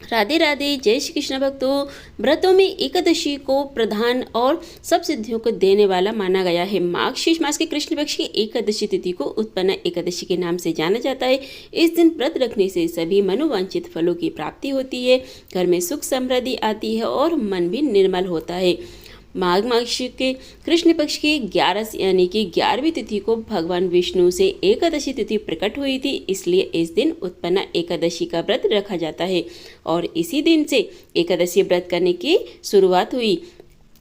राधे राधे। जय श्री कृष्ण भक्तों। व्रतों में एकादशी को प्रधान और सब सिद्धियों को देने वाला माना गया है। मार्गशीर्ष मास के कृष्ण पक्ष की एकादशी तिथि को उत्पन्न एकादशी के नाम से जाना जाता है। इस दिन व्रत रखने से सभी मनोवांछित फलों की प्राप्ति होती है, घर में सुख समृद्धि आती है और मन भी निर्मल होता है। माघ मास के कृष्ण पक्ष की 11 यानी कि 11वीं तिथि को भगवान विष्णु से एकादशी तिथि प्रकट हुई थी, इसलिए इस दिन उत्पन्न एकादशी का व्रत रखा जाता है और इसी दिन से एकादशी व्रत करने की शुरुआत हुई।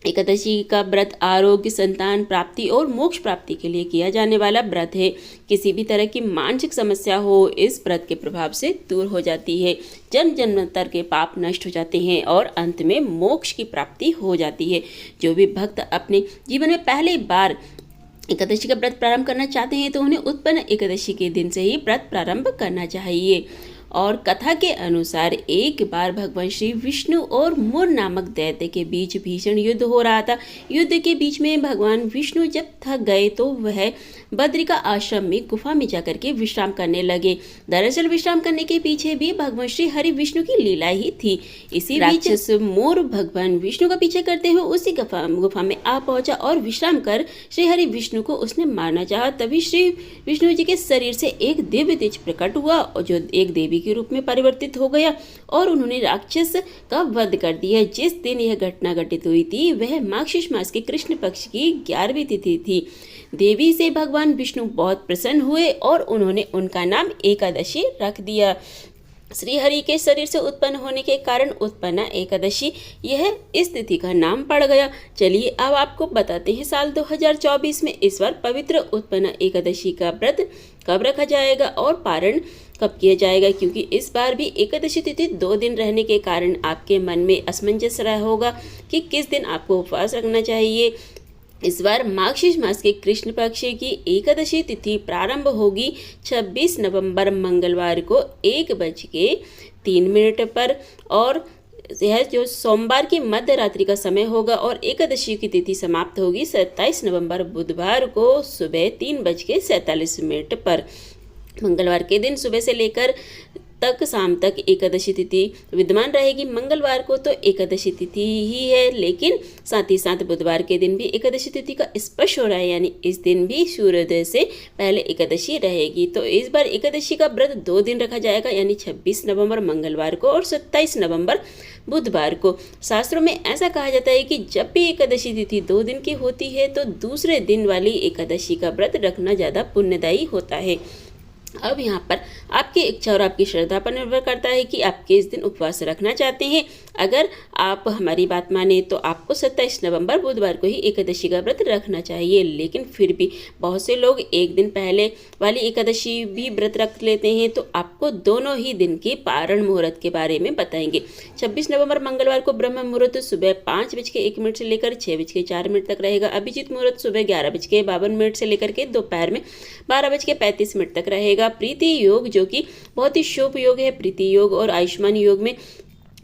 एकादशी का व्रत आरोग्य, संतान प्राप्ति और मोक्ष प्राप्ति के लिए किया जाने वाला व्रत है। किसी भी तरह की मानसिक समस्या हो, इस व्रत के प्रभाव से दूर हो जाती है। जन्म जन्मांतर के पाप नष्ट हो जाते हैं और अंत में मोक्ष की प्राप्ति हो जाती है। जो भी भक्त अपने जीवन में पहली बार एकादशी का व्रत प्रारंभ करना चाहते हैं तो उन्हें उत्पन्न एकादशी के दिन से ही व्रत प्रारंभ करना चाहिए। और कथा के अनुसार एक बार भगवान श्री विष्णु और मुर नामक दैत्य के बीच भीषण युद्ध हो रहा था। युद्ध के बीच में भगवान विष्णु जब थक गए तो वह बद्रिका आश्रम में गुफा में जाकर के विश्राम करने लगे। दरअसल विश्राम करने के पीछे भी भगवान श्री हरि विष्णु की लीला ही थी। इसी बीच मोर भगवान विष्णु का पीछे करते हुए उसी गुफा में आ पहुंचा और विश्राम कर श्री हरि विष्णु को उसने मारना चाहा। तभी श्री विष्णु जी के शरीर से एक दिव्य तेज प्रकट हुआ और जो एक देवी के रूप में परिवर्तित हो गया और उन्होंने राक्षस का वध कर दिया। जिस दिन यह घटना घटित हुई थी वह मार्गशीर्ष मास के कृष्ण पक्ष की 11वीं तिथि थी। देवी से भगवान विष्णु बहुत प्रसन्न हुए और उन्होंने उनका नाम एकादशी रख दिया। श्री हरि के शरीर से उत्पन्न होने के कारण उत्पन्न एकादशी यह इस तिथि का नाम पड़ गया। चलिए अब आपको बताते हैं साल 2024 में इस बार पवित्र उत्पन्न एकादशी का व्रत कब रखा जाएगा और पारण कब किया जाएगा, क्योंकि इस बार भी एकादशी तिथि 2 दिन रहने के कारण आपके मन में असमंजस रहा होगा कि किस दिन आपको उपवास रखना चाहिए। इस बार मार्गशीर्ष मास के कृष्ण पक्ष की एकादशी तिथि प्रारंभ होगी 26 नवंबर मंगलवार को 1:03 पर और यह जो सोमवार की मध्य रात्रि का समय होगा और एकादशी की तिथि समाप्त होगी 27 नवंबर बुधवार को सुबह 3:47 पर। मंगलवार के दिन सुबह से लेकर तक शाम तक एकादशी तिथि विद्यमान रहेगी। मंगलवार को तो एकादशी तिथि ही है, लेकिन साथ ही साथ बुधवार के दिन भी एकादशी तिथि का स्पर्श हो रहा है, यानी इस दिन भी सूर्योदय से पहले एकादशी रहेगी। तो इस बार एकादशी का व्रत 2 दिन रखा जाएगा, यानी 26 नवंबर मंगलवार को और 27 नवंबर बुधवार को। शास्त्रों में ऐसा कहा जाता है कि जब भी एकादशी तिथि 2 दिन की होती है तो दूसरे दिन वाली एकादशी का व्रत रखना ज़्यादा पुण्यदायी होता है। अब यहाँ पर आपकी इच्छा और आपकी श्रद्धा पर निर्भर करता है कि आप किस दिन उपवास रखना चाहते हैं। अगर आप हमारी बात माने तो आपको 27 नवंबर बुधवार को ही एकादशी का व्रत रखना चाहिए, लेकिन फिर भी बहुत से लोग एक दिन पहले वाली एकादशी भी व्रत रख लेते हैं। तो आपको दोनों ही दिन के पारण मुहूर्त के बारे में बताएंगे। 26 नवंबर मंगलवार को ब्रह्म मुहूर्त सुबह 5:01 से लेकर 6:04 तक रहेगा। अभिजीत मुहूर्त सुबह 11:52 से लेकर के दोपहर में 12:35 तक रहेगा। प्रीति योग जो कि बहुत ही शुभ योग है, प्रीति योग और आयुष्मान योग में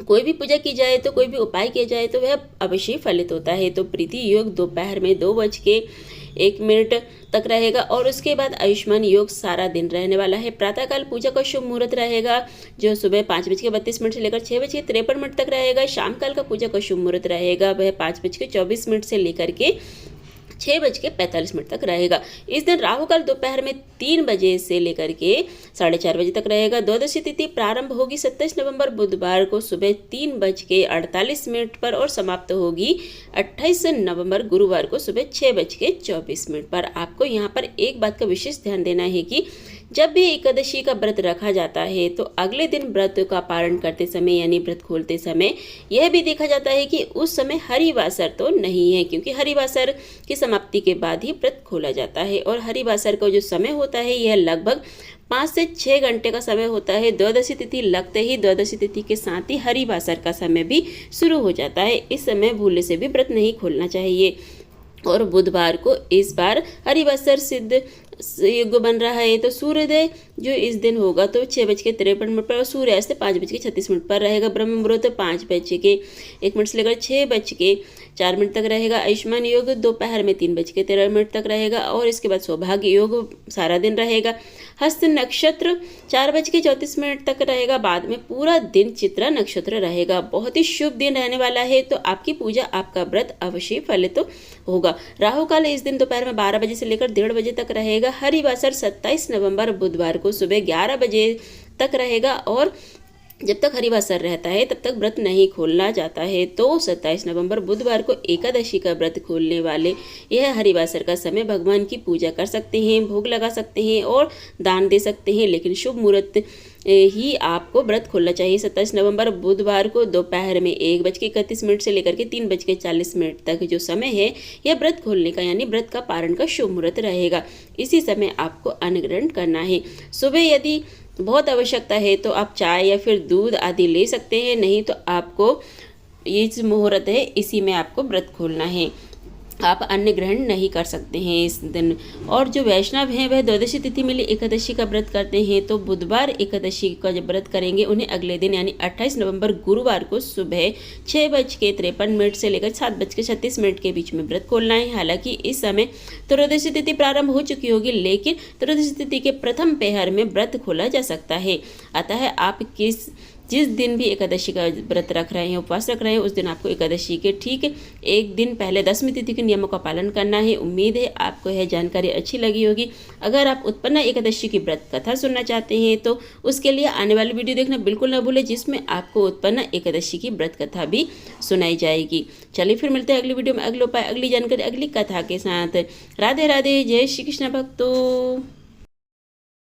कोई भी पूजा की जाए तो कोई भी उपाय किया जाए तो वह अवश्य फलित होता है। तो प्रीति योग दोपहर में 2:01 तक रहेगा और उसके बाद आयुष्मान योग सारा दिन रहने वाला है। प्रातःकाल पूजा का शुभ मुहूर्त रहेगा जो सुबह 5:32 से लेकर 6:53 तक रहेगा। शाम काल का पूजा का शुभ मुहूर्त रहेगा वह 5:24 से लेकर के 6:45 तक रहेगा। इस दिन राहु काल दोपहर में 3 बजे से लेकर के 4:30 बजे तक रहेगा। द्वादशी तिथि प्रारंभ होगी 27 नवंबर बुधवार को सुबह 3:48 पर और समाप्त होगी 28 नवंबर गुरुवार को सुबह 6:24 पर। आपको यहाँ पर एक बात का विशेष ध्यान देना है कि जब भी एकादशी का व्रत रखा जाता है तो अगले दिन व्रत का पारण करते समय यानी व्रत खोलते समय यह भी देखा जाता है कि उस समय हरिवासर तो नहीं है, क्योंकि हरिवासर की समाप्ति के बाद ही व्रत खोला जाता है और हरिवासर का जो समय होता है यह लगभग 5 से 6 घंटे का समय होता है। द्वादशी तिथि लगते ही द्वादशी तिथि के साथ ही हरिवासर का समय भी शुरू हो जाता है। इस समय भूलने से भी व्रत नहीं खोलना चाहिए। और बुधवार को इस बार हरिवासर सिद्ध युग बन रहा है। तो सूर्योदय जो इस दिन होगा तो 6:53 पर और सूर्यास्त 5:36 पर रहेगा। ब्रह्म मुहूर्त 5:01 से लेकर 6:04 तक रहेगा। आयुष्मान योग दोपहर में 3:13 तक रहेगा और इसके बाद सौभाग्य योग सारा दिन रहेगा। हस्त नक्षत्र 4:34 तक रहेगा। बाद में पूरा दिन चित्रा नक्षत्र रहेगा। बहुत ही शुभ दिन रहने वाला है, तो आपकी पूजा, आपका व्रत अवश्य फलित होगा। राहु काल इस दिन दोपहर में 12 बजे से लेकर 1:30 बजे तक रहेगा। हरिवासर 27 नवंबर बुधवार को सुबह 11 बजे तक रहेगा और जब तक हरिवासर रहता है तब तक व्रत नहीं खोलना जाता है। तो 27 नवंबर बुधवार को एकादशी का व्रत खोलने वाले यह हरिवासर का समय भगवान की पूजा कर सकते हैं, भोग लगा सकते हैं और दान दे सकते हैं, लेकिन शुभ मुहूर्त ही आपको व्रत खोलना चाहिए। 27 नवंबर बुधवार को दोपहर में 1:31 से लेकर के 3:40 तक जो समय है यह व्रत खोलने का यानी व्रत का पारण का शुभ मुहूर्त रहेगा। इसी समय आपको अन्न ग्रहण करना है। सुबह यदि बहुत आवश्यकता है तो आप चाय या फिर दूध आदि ले सकते हैं, नहीं तो आपको ये जो मुहूर्त है इसी में आपको व्रत खोलना है। आप अन्न ग्रहण नहीं कर सकते हैं इस दिन। और जो वैष्णव हैं वह द्वादशी तिथि मिली एकादशी का व्रत करते हैं, तो बुधवार एकादशी का जब व्रत करेंगे उन्हें अगले दिन यानी 28 नवंबर गुरुवार को सुबह 6:53 से लेकर 7:36 के बीच में व्रत खोलना है। हालांकि इस समय त्रयोदशी तिथि प्रारंभ हो चुकी होगी, लेकिन त्रयोदशी तिथि के प्रथम पहर में व्रत खोला जा सकता है। अतः आप जिस दिन भी एकादशी का व्रत रख रहे हैं, उपवास रख रहे हैं, उस दिन आपको एकादशी के ठीक एक दिन पहले दसवीं तिथि के नियमों का पालन करना है। उम्मीद है आपको यह जानकारी अच्छी लगी होगी। अगर आप उत्पन्ना एकादशी की व्रत कथा सुनना चाहते हैं तो उसके लिए आने वाली वीडियो देखना बिल्कुल न भूलें, जिसमें आपको उत्पन्ना एकादशी की व्रत कथा भी सुनाई जाएगी। चलिए फिर मिलते हैं अगली वीडियो में अगले उपाय, अगली जानकारी, अगली कथा के साथ। राधे राधे, जय श्री कृष्ण भक्तों।